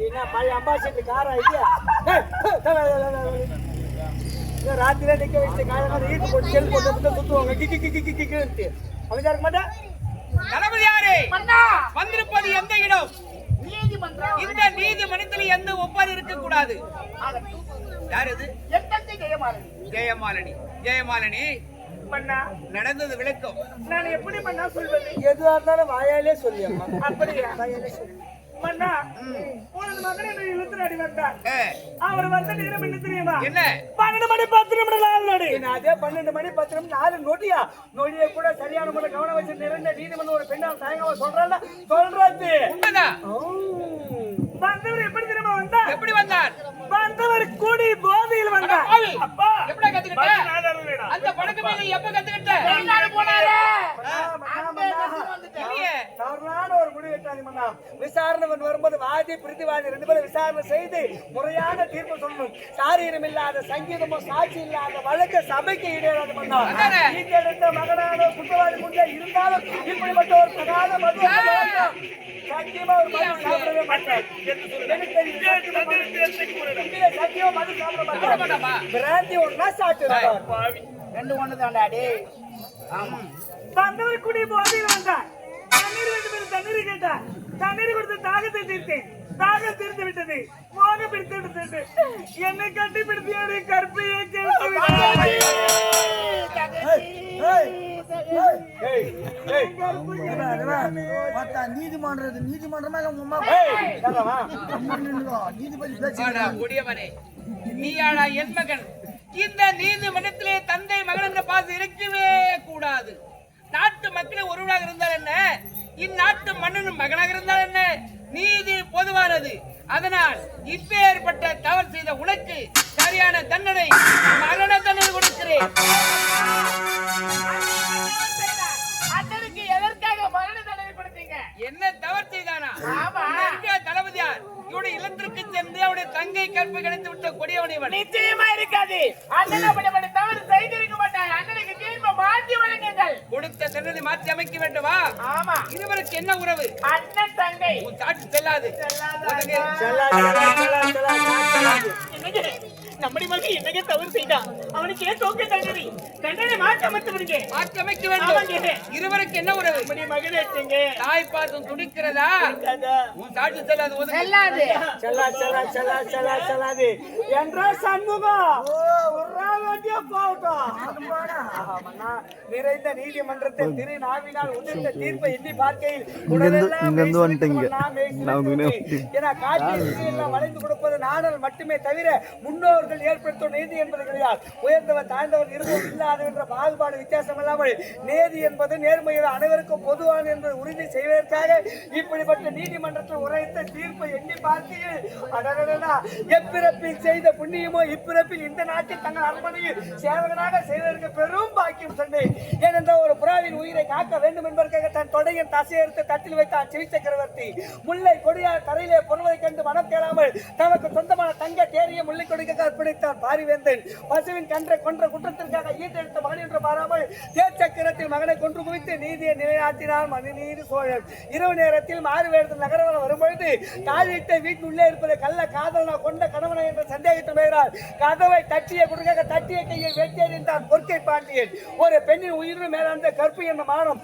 என்ன பழைய ambassador car idea ராத்திரில நிக்க வச்சு காலையில ஈட்டு போட்டு செல் போட்டு சுத்துவாங்க கிக்கி கிக்கி கிக்கி கிக்கி அவங்க இருக்க மாட்டா தளபதியாரே வந்திருப்பது எந்த இடம்? இந்த நீதிமன்றத்தில் எந்த ஒப்பாரி இருக்க கூடாது. யார் இது? ஜெயமாலினி. ஜெயமாலினி மன்னா நடந்தது விளக்கம். நான் எப்படி மன்னா சொல்வது? எதுவா இருந்தாலும் வாயாலே சொல்லி அம்மா. அப்படியா? வாயாலே சொல்லி மன்னா. உனது மகன் என்னை இழுத்துறாடி வந்தார். அவர் வந்த நேரம் என்ன தெரியுமா? என்ன? 12 மணி 10 நிமிடம் 4 நொடி. அதே 12 மணி 10 நிமிடம் 4 நொடியா? நொடியை கூட சரியான முறை கவனம் வச்சு நிறைந்த நீதிமன்றம் ஒரு பெண்ணால் தயங்கமா சொல்றாங்க. சொல்றது உண்மைதான். வந்தவர் எப்படி தெரியுமா வந்தார்? எப்படி வந்தார்? வந்தவர் கூடி போதையில் வந்தார். அப்பா எப்படி கத்துக்கிட்ட? அந்த பழக்கமே நீ எப்ப கத்துக்கிட்ட? வெளிநாடு போனாரே. தவறான ஒரு முடிவு எடுத்தாங்க மன்னா. விசாரணை வரும்போது வாதி பிரதிவாதி 2 பேரும் விசாரணை செய்து முறையான தீர்ப்பு சொல்லணும். சாரீரம் இல்லாத சங்கீதமோ சாட்சி இல்லாத வழக்கு சபைக்கு இடையாது மன்னா. நீங்க எடுத்த மகனான குற்றவாளி முன்னே இருந்தாலும் இப்படிப்பட்ட ஒரு பிரகாத மது சத்தியமா ஒரு மது சாப்பிடவே மாட்டார். சத்தியமா மது சாப்பிட மாட்டார். பிராந்தி ஒன்னா சாப்பிடுறாங்க. 2 ஒண்ணு தான்டா டேய். ஆமா. வந்தவர் குடி போதையில் வந்தார். தண்ணீர் வேண்டும் தண்ணீர் கேட்டார். தண்ணீர் கொடுத்து தாகத்தை தீர்த்தேன். தாகம் தீர்த்து விட்டது. மோக பிடித்து விட்டது. என்னை கட்டி பிடித்தியாரு கற்பியை கேட்டு நீதிமன்றமா நீதிபதி நீயாடா என் மகன். இந்த நீதிமன்றத்திலே தந்தை மகன் என்ற பாசம் இருக்கவே கூடாது. நாட்டு மக்களே ஒருவராக இருந்தால் என்ன, இந்நாட்டு மன்னனும் மகனாக இருந்தால் என்ன, நீதி பொதுவானது. அதனால் இப்பேற்பட்ட தவறு செய்த உனக்கு சரியான தண்டனை, மரண தண்டனை கொடுக்கிறேன். எதற்காக மரண தண்டனை கொடுத்தீங்க? என்ன தவறு செய்தானா? தளபதியார் இவருடைய இல்லத்திற்கு சென்று அவருடைய தங்கை கற்பு கிடைத்து விட்ட கொடியவனை நிச்சயமா இருக்காது. அண்ணன் அப்படி தவறு செய்திருக்க மாட்டார். அண்ணனுக்கு தீர்ப்பு மாற்றி வழங்குங்கள். கொடுத்த தண்டனை மாற்றி அமைக்க வேண்டுமா? ஆமா. இருவருக்கு என்ன உறவு? அண்ணன் தங்கை. உன் சாட்சி செல்லாது. நம்முடைய மகன் என்னங்க தவறு செய்தான்? அவனுக்கு ஏன் தோக்க தண்டனை? தண்டனை மாற்றி அமைத்து விடுங்க. மாற்றி அமைக்க வேண்டும். இருவருக்கு என்ன உறவு? நம்முடைய மகன் எடுத்துங்க. தாய் பாசம் துடிக்கிறதா? உன் சாட்சி செல்லாது. செல்லாது. செல்லாது என்ற சண்முகம் நிறைந்த நீதிமன்றத்தில் திரு நாவினால் உதிர்ந்த தீர்ப்பை எண்ணி பார்க்கையில் வளைந்து கொடுப்பது நாடல் மட்டுமே தவிர முன்னோர்கள் ஏற்படுத்தும் நீதி என்பது கிடையாது. உயர்ந்தவர் தாழ்ந்தவர் இருப்போம் இல்லாத என்ற பாகுபாடு வித்தியாசம் இல்லாமல் நீதி என்பது நேர்மையில் அனைவருக்கும் பொதுவான என்பதை உறுதி செய்வதற்காக இப்படிப்பட்ட நீதிமன்றத்தில் உரைத்த தீர்ப்பை எண்ணி பார்க்கையில் எப்பிறப்பில் செய்த புண்ணியமோ இப்பிறப்பில் இந்த நாட்டில் தங்கள் அரண்மனையில் சேவகனாக செய்வதற்கு பெரும் பாக்கியம் சொன்னேன். ஏனென்றால் ஒரு புறாவின் உயிரை காக்க வேண்டும் என்பதற்காக தன் தொடையின் தசையெடுத்து தட்டில் வைத்தான் சிவி சக்கரவர்த்தி. முல்லை கொடியார் தரையிலே பொருளை கண்டு மனம் தேடாமல் தனக்கு சொந்தமான தங்க தேறிய முல்லை கொடிக்க அர்ப்பணித்தான் பாரிவேந்தன். பசுவின் கன்றை கொன்ற குற்றத்திற்காக ஈட்டெடுத்த மகன் என்று பாராமல் தேச்சக்கரத்தில் மகனை கொன்று குவித்து நீதியை நிலைநாட்டினார் மணிநீர் சோழன். இரவு நேரத்தில் மாறுவேடத்தில் நகரவரம் வரும்பொழுது தாழிட்ட வீட்டுள்ளே இருப்பதை கள்ள காதலனா கொண்ட கணவனை என்று சந்தேகித்து வருகிறார். கதவை தட்டிய குடுக்க தட்டிய கையை வெட்டியறிந்தான் பொற்கை பாண்டியன். ஒரு பெண்ணின் உயிரினும் மேலான கற்பு என்ன மானம்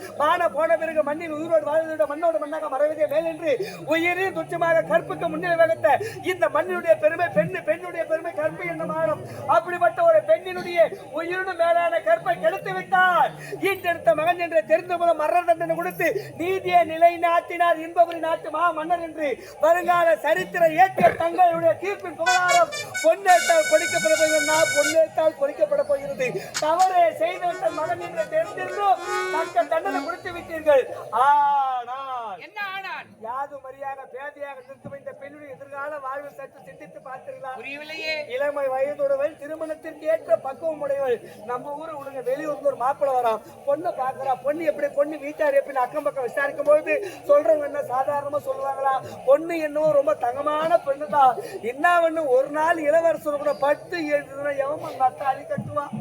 போன பிறகு மண்ணின் உயிரோடு வாழ்வதோட மண்ணோடு மண்ணாக மறைவதே மேல் என்று உயிரின் துச்சமாக கற்புக்கு முன்னிலை வகுத்த இந்த மண்ணினுடைய பெருமை பெண்ணுடைய பெருமை கற்பு என்ன மானம். அப்படிப்பட்ட ஒரு பெண்ணினுடைய உயிரினும் மேலான கற்பை கெடுத்து விட்டார். ஈட்டெடுத்த மகன் என்று தெரிந்த மூலம் மரண தண்டனை கொடுத்து நீதியை நிலைநாட்டினார். இன்பபுரி நாட்டு மா மன்னர் என்று வருங்கால சரித்திர ஏற்றிய தங்களுடைய தீர்ப்பின் புகழாரம் பொன்னேற்றால் கொடுக்கப்பட போகிறது. பொன்னேற்றால் கொடுக்கப்பட போகிறது. தவறு செய்த மகன் என்று தெரிந்திருந்தும் தக்க தண்டனை கொடுத்து விட்டீர்கள். ஆனால் என்ன ஆனால் யாது மரியாதை பேதையாக நிறுத்தும் இந்த பெண்ணுடைய எதிர்கால வாழ்வு சற்று சிந்தித்து பார்த்தீர்களா? புரியவில்லையே. இளமை வயதுடையவள், திருமணத்திற்கு ஏற்ற பக்குவம் உடையவள். நம்ம ஊரு உடனே வெளியூர்ந்து ஒரு மாப்பிள்ள வரான். பொண்ணு பாக்குறா. பொண்ணு எப்படி, பொண்ணு வீட்டார் எப்படி அக்கம் பக்கம் விசாரிக்கும் பொழுது சொல்றவங்க என்ன சாதாரணமா சொல்லுவாங்களா? பொண்ணு என்னவோ ரொம்ப தங்கமான பெண்ணு தான். என்ன ஒண்ணு ஒரு நாள் இளவரசர் கூட 10 7 எவன் அலி கட்டுவான்.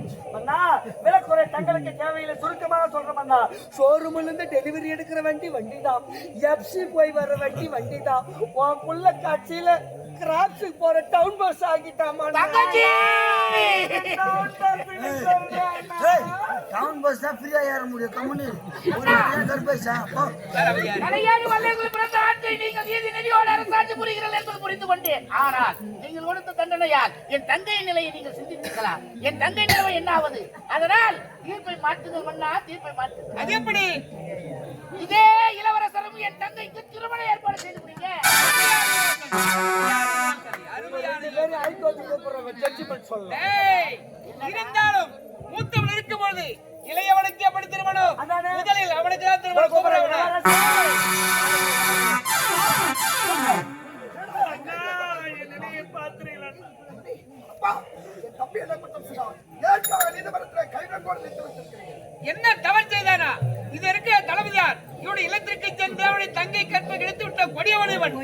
விலக்குறை தங்களுக்கு தேவையில்லை. சுருக்கமாக சொல்றோம். ஷோரூம்ல இருந்து டெலிவரி எடுக்கிற வண்டி தான். எப்சி போய் போய் வர வண்டி தான் உன் புள்ள காட்சியில கிராப்ஸுக்கு போற டவுன் பஸ் ஆகிட்டாமா தங்கச்சி டவுன் பஸ் தான் ஃப்ரீயா ஏற முடியும் கம்பெனி கருப்பேசா கலையாக வல்லவர்கள் பிறந்த ஆட்களை நீங்கள் நீதி நெறியோடு அரசாட்சி புரிகிறீர்கள் என்பது புரிந்து கொண்டேன். ஆனால் நீங்கள் கொடுத்த தண்டனையால் என் தங்கையின் நிலையை நீங்கள் சிந்தித்தீர்களா? என் தங்கை நிலைமை என்ன ஆவது? அதனால் தீர்ப்பை மாற்றுங்கள் மன்னா, தீர்ப்பை மாற்றுங்கள். அது எப்படி? இதே இளவரசரும் என் தங்கைக்கு திருமண ஏற்பாடு செய்து கொடுங்க. இருந்தாலும் மூத்தவன் இருக்கும்போது இளையவனுக்கு எப்படி திருமணம்? முதலில் அவனுக்கு தான் திருமணம் கூப்பிடுறவன. என்ன தவறு செய்தானா? இது இருக்கிற தளபதியார் இவனுடைய இல்லத்திற்கு சென்று அவனுடைய தங்கை கற்பை கிடைத்து விட்ட கொடியவன் இவன்.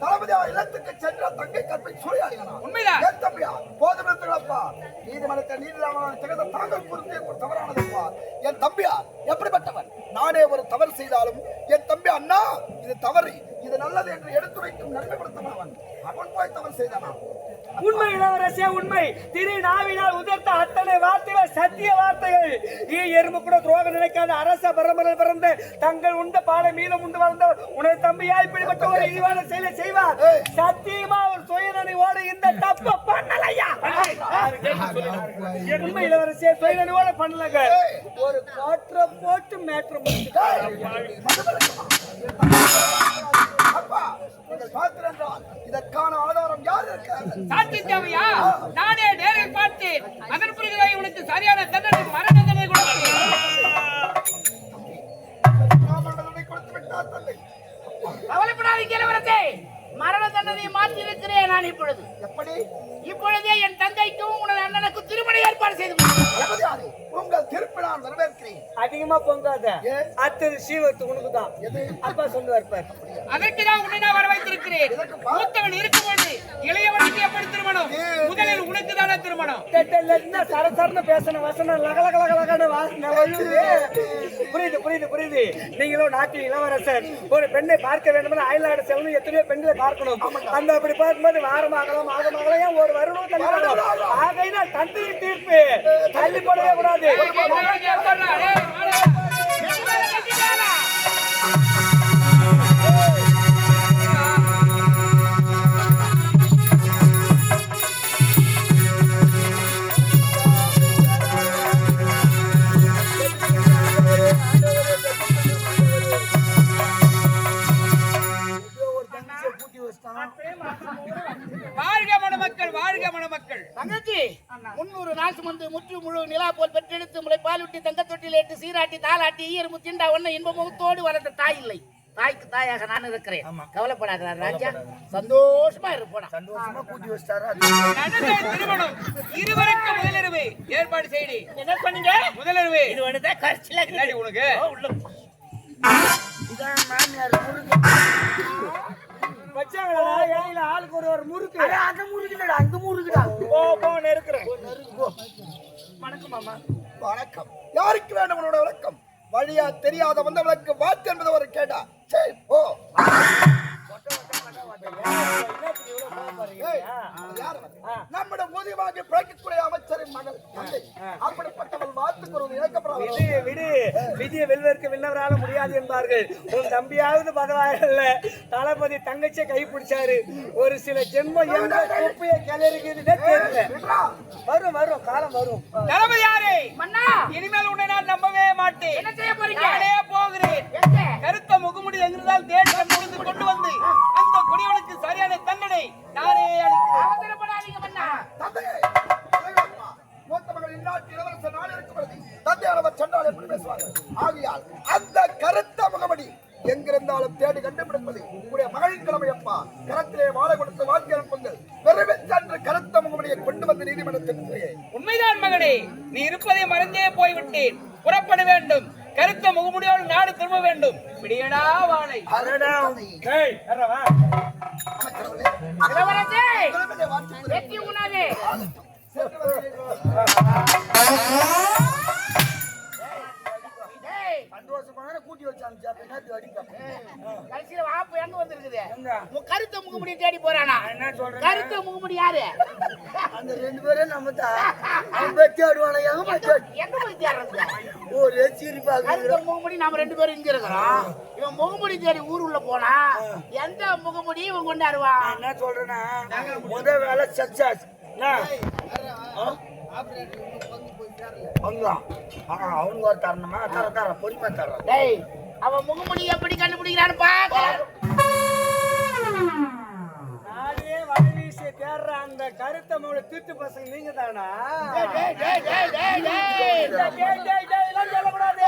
தளபதியா இல்லத்துக்கு சென்ற தங்கை கற்பை சூழியாடினா உண்மைதான். என் தம்பியா போதும் நிறுத்துங்களப்பா. நீதிமன்றத்தை நீதிராமனான ஜெகத தாங்கள் பொறுத்தே ஒரு தவறானதுப்பா. என் தம்பியா எப்படிப்பட்டவன்? நானே ஒரு தவறு செய்தாலும் என் தம்பி அண்ணா இது தவறு, இது நல்லது என்று எடுத்துரைக்கும் நன்மைப்படுத்தவன் அவன் போய் தவறு செய்தானா? உண்மை இளவரசே, உண்மை. திரு நாவினால் உதிர்த்த அத்தனை வார்த்தைகள் சத்திய வார்த்தைகள். எறும்பு கூட துரோகம் நினைக்காத அரச பரம்பரை பிறந்த தங்கள் உண்ட பாலை மீதம் உண்டு வளர்ந்தவர் உனது தம்பியா இப்படிப்பட்ட ஒரு இழிவான செயலை செய்வார். சத்தியமா ஒரு சுயநனிவோடு இந்த தப்ப பண்ணலையா? உண்மை இளவரசே, சுயநனிவோட பண்ணலங்க. ஒரு காற்ற போட்டு மேற்று இதற்கான ஆதாரம் யார் இருக்காங்க? சாட்சி தேவையா? நானே நேரில் பார்த்தேன். அதன் பிறகுதான் இவனுக்கு சரியான தண்டனை, மரண தண்டனை கொடுத்தேன். கவலைப்படாதீங்க இளவரசே, மரண தண்டனையை மாற்றி இருக்கிறேன் நான் இப்பொழுது. எப்படி? இப்பொழுதே என் தங்கைக்கும் உனது அண்ணனுக்கும் திருமண ஏற்பாடு செய்து உங்கள் திருப்பி நான் வரவேற்கிறேன். அதிகமா பொங்காத. அத்தனை சீவத்து உனக்குதான். அப்பா சொல்லுவார். அதற்குதான் உன்னை நான் வர வைத்திருக்கிறேன். மூத்தவன் இருக்கும்போது இளையவனுக்கு எப்படி திருமணம்? முதலில் உனக்கு தானே திருமணம். சரசரன்னு பேசின வசனம் லகலகலகலகன்னு வாசனை வருது. புரியுது புரியுது புரியுது. நீங்களும் நாட்டில் இளவரசர் ஒரு பெண்ணை பார்க்க வேண்டும் அயல்நாடு செல்லணும். எத்தனையோ பெண்களை பார்க்கணும். அந்த அப்படி பார்க்கும்போது வாரமாகலாம் மாதமாகலாம் ஒரு வருடம் தள்ளி ஆகையினா தந்தை தீர்ப்பு தள்ளி போடவே கூடாது. வாழ்க மணமக்கள், வாழ்க மணமக்கள். தங்கச்சி 300 நாள் சுமந்து முற்று முழு நிலா போல் பெற்றெடுத்து முளை பாலூட்டி தங்க தொட்டில் ஏற்று சீராட்டி தாளாட்டி ஈரமு திண்டா ஒன்ன இன்ப முகத்தோடு வளர்ந்த தாய் இல்லை. தாய்க்கு தாயாக நான் இருக்கிறேன். கவலைப்படாத ராஜா, சந்தோஷமா இருப்போம். சந்தோஷமா கூட்டி வச்சிட்டாரா? திருமணம் இருவருக்கு முதலிரவு ஏற்பாடு செய்தி. என்ன பண்ணீங்க? முதலிரவு இது வந்து கர்ச்சில இல்லாடி உனக்கு இதான் மாமியார் முருகு. வச்சாங்களா ஏயில ஆளுக்கு ஒரு முறுக்கு. அந்த முருகுடா, அந்த முருகுடா. போ நெருக்குறேன். வணக்கம் மாமா. வணக்கம். யாருக்கு வேண்டும் உன்னோட வணக்கம்? வழியா தெரியாத வந்தவளுக்கு வாத்து என்பது ஒரு கேட்டா. சரி போ. நம்முடைய முதியமாக பிழைக்கக்கூடிய அமைச்சரின் மகள் அப்படிப்பட்டவள் வாத்துக்குறது இழக்கப்படாது. விடு விதியை வெல்வதற்கு வெல்லவரால முடியாது என்பார்கள். உன் தம்பியாவது பரவாயில்ல, தளபதி தங்கச்சியை கைப்பிடிச்சாரு. ஒரு சில ஜென்மம் எங்க குப்பையை கிளறிக்குதுன்னே தெரியல. வரும் வரும் காலம் வரும். தளபதி யாரு? மன்னா, இனிமேல் உன்னை நான் நம்பவே மாட்டேன். என்ன செய்ய போறீங்க? நானே போகிறேன். கருத்த முகமுடி எங்கிருந்தால் தேடி கண்டுபிடித்து கொண்டு வந்து அந்த குடியவனுக்கு சரியான தண்டனை நானே அளிக்கிறேன். அவசரப்படாதீங்க மன்னா. தந்தையே, மூத்த மகள் இந்நாட்டு இளவரசர் நாடு இருக்கிறது. தந்தையானவர் சென்றால் எப்படி பேசுவார்கள்? ஆகையால் அந்த கருத்த முகமடி எங்கிருந்தாலும் தேடி கண்டுபிடிப்பது உங்களுடைய மகளின் கிழமையப்பா. கரத்திலே வாழ கொடுத்து வாழ்க்கை அனுப்புங்கள். விரைவில் சென்று கருத்த முகமடியை கொண்டு வந்து நீதிமன்றத்திற்கு. உண்மைதான் மகனே, நீ இருப்பதை மறந்தே போய்விட்டேன். புறப்பட வேண்டும். கருத்த முகமுடியோடு நாடு திரும்ப வேண்டும். பிடியடா வாளை. இளவரசே, வெற்றி உணாதே. சந்தோஷமான ஊட்டி வச்சாங்க நேற்று அடிப்பாங்க கடைசியில வாப்பு எங்க வந்திருக்குது எங்க? கருத்த முகமுடி தேடி போறானா என்ன சொல்றேன் கருத்த முகமுடி யாரு அந்த 2 பேரும் நம்ம தான் அவங்க தேடுவான எங்க போய் தேடுறது ஒரே சிரிப்பாக கருத்த முகமுடி நாம 2 பேரும் இங்க இருக்கிறோம் இவன் முகமுடி தேடி ஊருக்குள்ள போனா எந்த முகமுடி இவன் கொண்டாடுவான் நான் என்ன சொல்றேன்னா முதல் வேலை சக்சஸ் அவனுக்கு ஒரு தரணுமா தர பொறுமை தர்றேன் டேய் அவன் முகமுடி எப்படி கண்டுபிடிக்கிறான்னு பாக்கலாம் நானே வலை வீசி தேடுற அந்த கருத்த மகளை திட்டு பசங்க நீங்க தானா எல்லாம் சொல்லக்கூடாது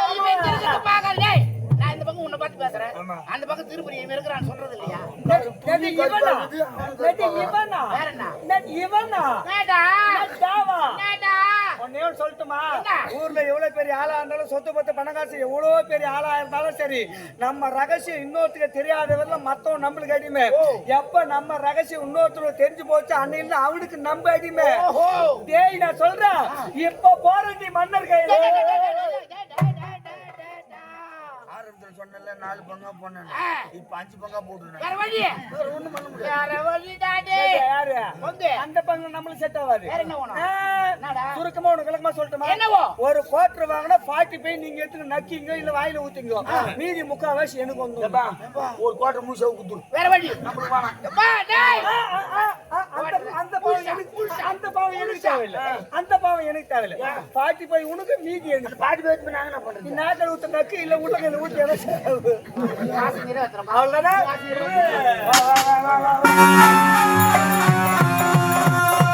நான் இந்த பக்கம் உன்னை பார்த்து பேசுறேன் ஆமா. அந்த பக்கம் திருப்பதி இவன் இருக்கிறான்னு சொல்றது இல்லையா வேற என்ன நேடா நேடா ஒன்னே சொல்லட்டுமா என்ன? ஊர்ல எவ்வளவு பெரிய ஆளா இருந்தாலும் சொத்து பத்து பணம் காசு எவ்வளவு பெரிய ஆளா இருந்தாலும் சரி நம்ம ரகசியம் இன்னொருத்துக்கு தெரியாதவர்ல மத்தவன் நம்மளுக்கு அடிமை எப்ப நம்ம ரகசியம் இன்னொருத்தருக்கு தெரிஞ்சு போச்சு அன்னையில அவனுக்கு நம்ம அடிமை ஓஹோ டேய் நான் சொல்றேன் இப்ப போறடி மன்னர் கையில ஆரம்பத்துல சொன்னல 4 பங்கா போனேன் இப்ப 5 பங்கா போட்டுறேன் வேற வழி ஒண்ணும் பண்ண முடியாது வேற வழி டாடே யாரு வந்து அந்த பங்கு நம்மளுக்கு செட் ஆகாது வேற என்ன வேணும் என்னடா சுருக்கமா உனக்கு விளக்கமா சொல்லட்டுமா என்னவோ ஒரு குவார்டர் வாங்கினா 40 போய் நீங்க எடுத்து நக்கிங்க இல்ல வாயில ஊத்திங்க மீதி 3/4 எனக்கு வந்து ஒரு குவார்டர் மூசா குத்துரு வேற வழி நம்மளுக்கு வேணாம் எப்பா டேய் அந்த பாவம் எனக்கு தேவையில்லை அந்த பாவம் எனக்கு தேவையில்லை 40 போய் உனக்கு மீதி எனக்கு 40 போய் நாங்க என்ன பண்றது நாட்டை ஊத்த நக்கு இல்ல உள்ள ஊத்தி காசு நிறைவேத்துறோம் அவ்வளவுதான்